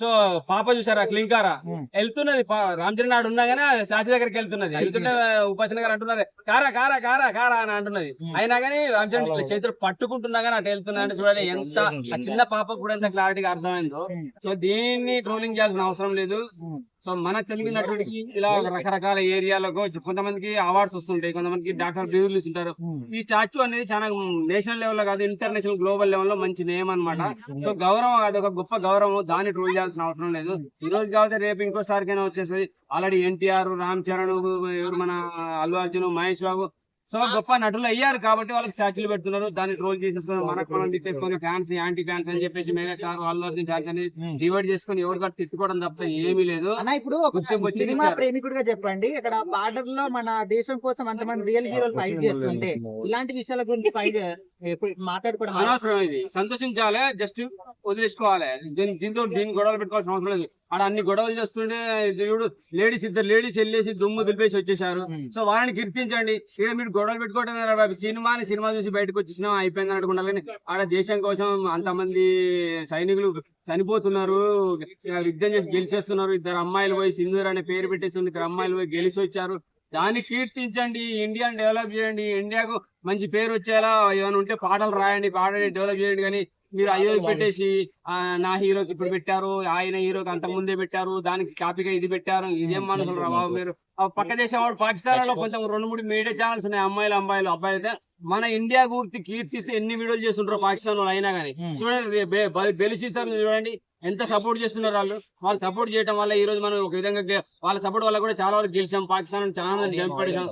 So పాప చూసారా క్లింకారా వెళ్తున్నది రామ్ చరణ్ నాడు ఉన్నా గానీ స్టాచ్యూ దగ్గరికి వెళ్తుంటే ఉపాసన గారు అంటున్నారు కారా కారా కారా కారా అని అంటున్నది. అయినా గానీ రామ్ చరణ్ చేతులు పట్టుకుంటున్నా గానీ అటు వెళ్తున్నా అంటే చూడాలి ఎంత ఆ చిన్న పాప కూడా ఎంత క్లారిటీగా అర్థమైందో. సో దీన్ని ట్రోలింగ్ చేయాల్సిన అవసరం లేదు. సో మన తెలుగు నటుడికి ఇలా రకరకాల ఏరియాలకు కొంతమందికి అవార్డ్స్ వస్తుంటాయి, కొంతమందికి డాక్టర్ బిరుదులు ఇస్తుంటారు. ఈ స్టాచ్యూ అనేది చాలా నేషనల్ లెవెల్ లో కాదు, ఇంటర్నేషనల్ గ్లోబల్ లెవెల్ లో మంచి నేమ్ అన్నమాట. సో గౌరవం, అది ఒక గొప్ప గౌరవం, దాన్ని ట్రోల్ చేయాల్సిన అవసరం లేదు. ఈ రోజు కాబట్టి రేపు ఇంకోసారికైనా వచ్చేసి ఆల్రెడీ ఎన్టీఆర్, రామ్ చరణ్, ఎవరు మన అల్లు అర్జున్, మహేష్ బాబు సో గొప్ప నటులు అయ్యారు కాబట్టి వాళ్ళకి స్టాచ్యూలు పెడుతున్నారు. దాన్ని ట్రోల్ చేసేసుకొని మనకు మనం తిట్టేసుకొని ఫ్యాన్స్ యాంటీ ఫ్యాన్స్ అని చెప్పేసి మెగాస్టార్, అల్లు అర్జున్ ఫ్యాన్స్ అని డివైడ్ చేసుకొని ఎవరికైనా తిట్టుకోవడం తప్ప ఏమీ లేదు. అన్న ఇప్పుడు ఒక సినిమా ప్రేమికుడిగా చెప్పండి, ఇక్కడ బార్డర్ లో మన దేశం కోసం అంతమంది రియల్ హీరోలు ఫైట్ చేస్తుంటే ఇలాంటి విషయాల గురించి ఫైట్ మాట్లాడుకోవడం అనవసరం. ఇది సంతోషించాలి, జస్ట్ వదిలేసుకోవాలి. దీన్ని గొడవలు పెట్టుకోవాల్సిన అవసరం లేదు. ఆడ అన్ని గొడవలు చేస్తుంటే చూడు ఇద్దరు లేడీస్ వెళ్ళేసి దుమ్ము దులిపేసి వచ్చేసారు. సో వాళ్ళని కీర్తించండి. ఇక్కడ మీరు గొడవలు పెట్టుకోవడం సినిమా చూసి బయటకు వచ్చేసినా అయిపోయింది అనుకుంటారు. కానీ ఆడ దేశం కోసం అంతమంది సైనికులు చనిపోతున్నారు, యుద్ధం చేసి గెలిచేస్తున్నారు. ఇద్దరు అమ్మాయిలు పోయి సింధూర్ అనే పేరు పెట్టేసి ఇద్దరు అమ్మాయిలు పోయి గెలిచి వచ్చారు. దాన్ని కీర్తించండి, ఇండియాని డెవలప్ చేయండి, ఇండియాకు మంచి పేరు వచ్చేలా ఏమైనా ఉంటే పాటలు రాయండి, పాటలు డెవలప్ చేయండి. కానీ మీరు అయ్యో పెట్టేసి నా హీరోకి ఇప్పుడు పెట్టారు, ఆయన హీరోకి అంత ముందే పెట్టారు, దానికి కాపీగా ఇది పెట్టారు, ఇదేం మనుషులు రా బాబు మీరు. పక్క దేశం వాడు పాకిస్తాన్ లో కొంచెం 2-3 మీడియా ఛానల్స్ ఉన్నాయి, అబ్బాయిలు అయితే మన ఇండియా గురించి కీర్తిస్తే ఎన్ని వీడియోలు చేస్తుంటారు పాకిస్తాన్ వాళ్ళు. అయినా కానీ చూడండి బెలిచిస్తారు, చూడండి ఎంత సపోర్ట్ చేస్తున్నారు వాళ్ళు సపోర్ట్ చేయడం వల్ల ఈ రోజు మనం ఒక విధంగా వాళ్ళ సపోర్ట్ వల్ల కూడా చాలా వరకు గెలిచాం, పాకిస్తాన్ చాలా మంది చంపేసాం.